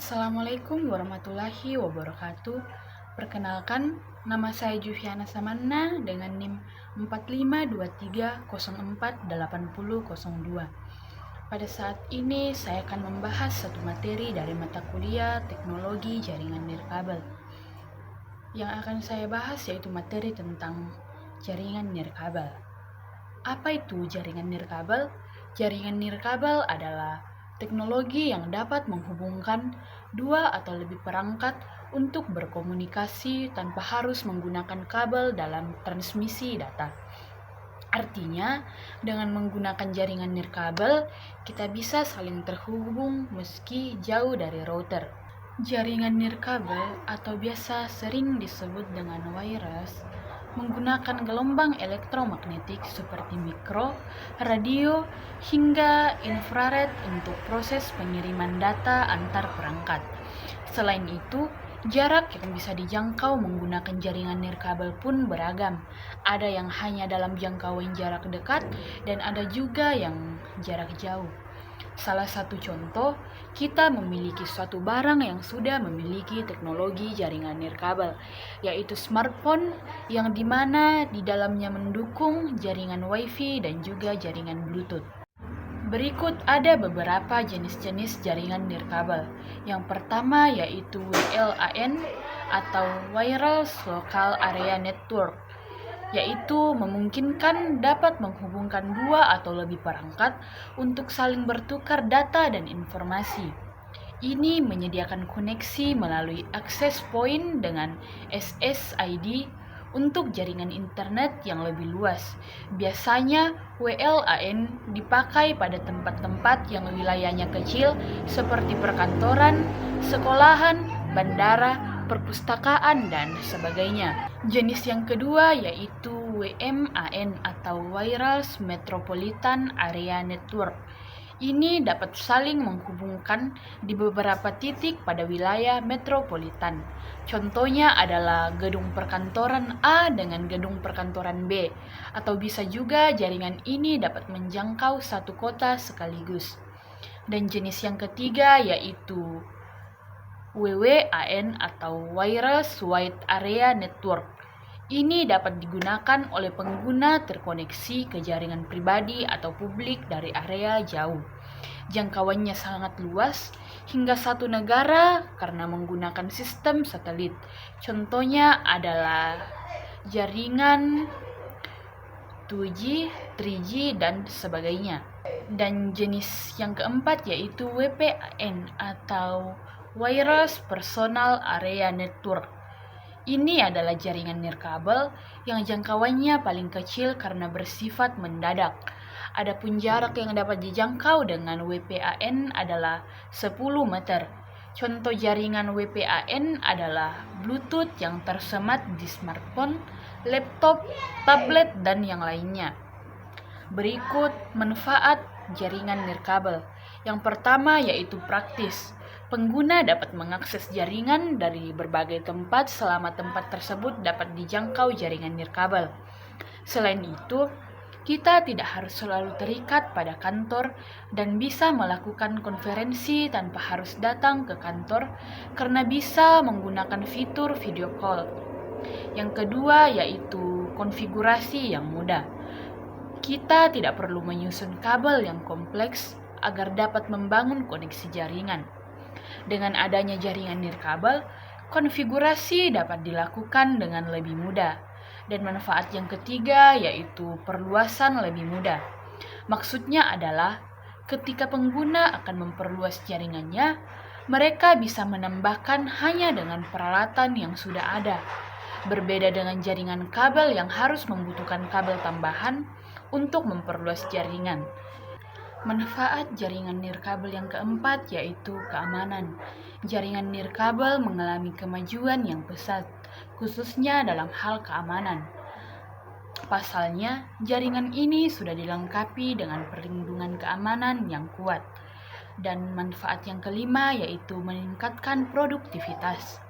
Assalamualaikum warahmatullahi wabarakatuh. Perkenalkan, nama saya Jufiana Samanna dengan NIM 4523048002. Pada saat ini saya akan membahas satu materi dari mata kuliah Teknologi Jaringan Nirkabel. Yang akan saya bahas yaitu materi tentang jaringan nirkabel. Apa itu jaringan nirkabel? Jaringan nirkabel adalah teknologi yang dapat menghubungkan dua atau lebih perangkat untuk berkomunikasi tanpa harus menggunakan kabel dalam transmisi data. Artinya, dengan menggunakan jaringan nirkabel, kita bisa saling terhubung meski jauh dari router. Jaringan nirkabel atau biasa sering disebut dengan wireless menggunakan gelombang elektromagnetik seperti mikro, radio, hingga infrared untuk proses pengiriman data antar perangkat. Selain itu, jarak yang bisa dijangkau menggunakan jaringan nirkabel pun beragam. Ada yang hanya dalam jangkauan jarak dekat dan ada juga yang jarak jauh. Salah satu contoh, kita memiliki suatu barang yang sudah memiliki teknologi jaringan nirkabel, yaitu smartphone yang dimana di dalamnya mendukung jaringan WiFi dan juga jaringan Bluetooth. Berikut ada beberapa jenis-jenis jaringan nirkabel. Yang pertama yaitu WLAN atau Wireless Local Area Network, yaitu memungkinkan dapat menghubungkan dua atau lebih perangkat untuk saling bertukar data dan informasi. Ini menyediakan koneksi melalui access point dengan SSID untuk jaringan internet yang lebih luas. Biasanya WLAN dipakai pada tempat-tempat yang wilayahnya kecil seperti perkantoran, sekolahan, bandara, perpustakaan, dan sebagainya. Jenis yang kedua yaitu WMAN atau Wireless Metropolitan Area Network. Ini dapat saling menghubungkan di beberapa titik pada wilayah metropolitan. Contohnya adalah gedung perkantoran A dengan gedung perkantoran B, atau bisa juga jaringan ini dapat menjangkau satu kota sekaligus. Dan jenis yang ketiga yaitu WWAN atau Wireless Wide Area Network. Ini dapat digunakan oleh pengguna terkoneksi ke jaringan pribadi atau publik dari area jauh. Jangkauannya sangat luas hingga satu negara karena menggunakan sistem satelit. Contohnya adalah jaringan 2G, 3G, dan sebagainya. Dan jenis yang keempat yaitu WPAN atau Wireless Personal Area Network. Ini adalah jaringan nirkabel yang jangkauannya paling kecil karena bersifat mendadak. Adapun jarak yang dapat dijangkau dengan WPAN adalah 10 meter. Contoh jaringan WPAN adalah Bluetooth yang tersemat di smartphone, laptop, tablet, dan yang lainnya. Berikut manfaat jaringan nirkabel. Yang pertama yaitu praktis. Pengguna dapat mengakses jaringan dari berbagai tempat selama tempat tersebut dapat dijangkau jaringan nirkabel. Selain itu, kita tidak harus selalu terikat pada kantor dan bisa melakukan konferensi tanpa harus datang ke kantor karena bisa menggunakan fitur video call. Yang kedua yaitu konfigurasi yang mudah. Kita tidak perlu menyusun kabel yang kompleks agar dapat membangun koneksi jaringan. Dengan adanya jaringan nirkabel, konfigurasi dapat dilakukan dengan lebih mudah. Dan manfaat yang ketiga yaitu perluasan lebih mudah. Maksudnya adalah ketika pengguna akan memperluas jaringannya, mereka bisa menambahkan hanya dengan peralatan yang sudah ada. Berbeda dengan jaringan kabel yang harus membutuhkan kabel tambahan untuk memperluas jaringan. Manfaat jaringan nirkabel yang keempat yaitu keamanan. Jaringan nirkabel mengalami kemajuan yang pesat, khususnya dalam hal keamanan. Pasalnya, jaringan ini sudah dilengkapi dengan perlindungan keamanan yang kuat. Dan manfaat yang kelima yaitu meningkatkan produktivitas.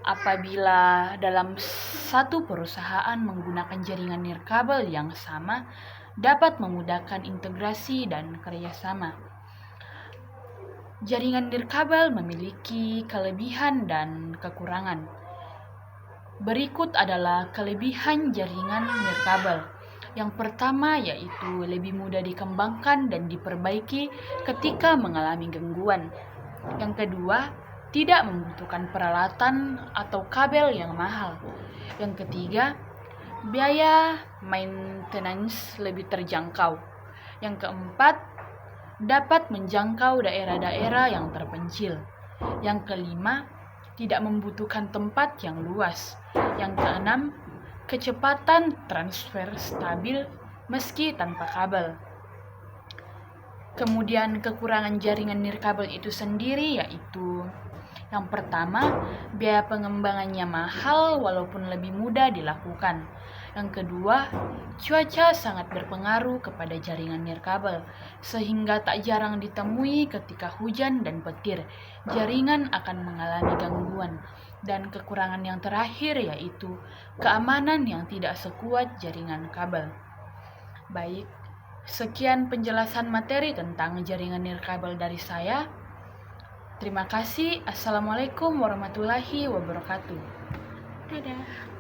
Apabila dalam satu perusahaan menggunakan jaringan nirkabel yang sama, dapat memudahkan integrasi dan kerjasama. Jaringan nirkabel memiliki kelebihan dan kekurangan. Berikut adalah kelebihan jaringan nirkabel. Yang pertama yaitu lebih mudah dikembangkan dan diperbaiki ketika mengalami gangguan. Yang kedua, tidak membutuhkan peralatan atau kabel yang mahal. Yang ketiga, biaya maintenance lebih terjangkau. Yang keempat, dapat menjangkau daerah-daerah yang terpencil. Yang kelima, tidak membutuhkan tempat yang luas. Yang keenam, kecepatan transfer stabil meski tanpa kabel. Kemudian kekurangan jaringan nirkabel itu sendiri yaitu yang pertama, biaya pengembangannya mahal walaupun lebih mudah dilakukan. Yang kedua, cuaca sangat berpengaruh kepada jaringan nirkabel, sehingga tak jarang ditemui ketika hujan dan petir. Jaringan akan mengalami gangguan. Dan kekurangan yang terakhir yaitu keamanan yang tidak sekuat jaringan kabel. Baik, sekian penjelasan materi tentang jaringan nirkabel dari saya. Terima kasih. Assalamualaikum warahmatullahi wabarakatuh. Dadah.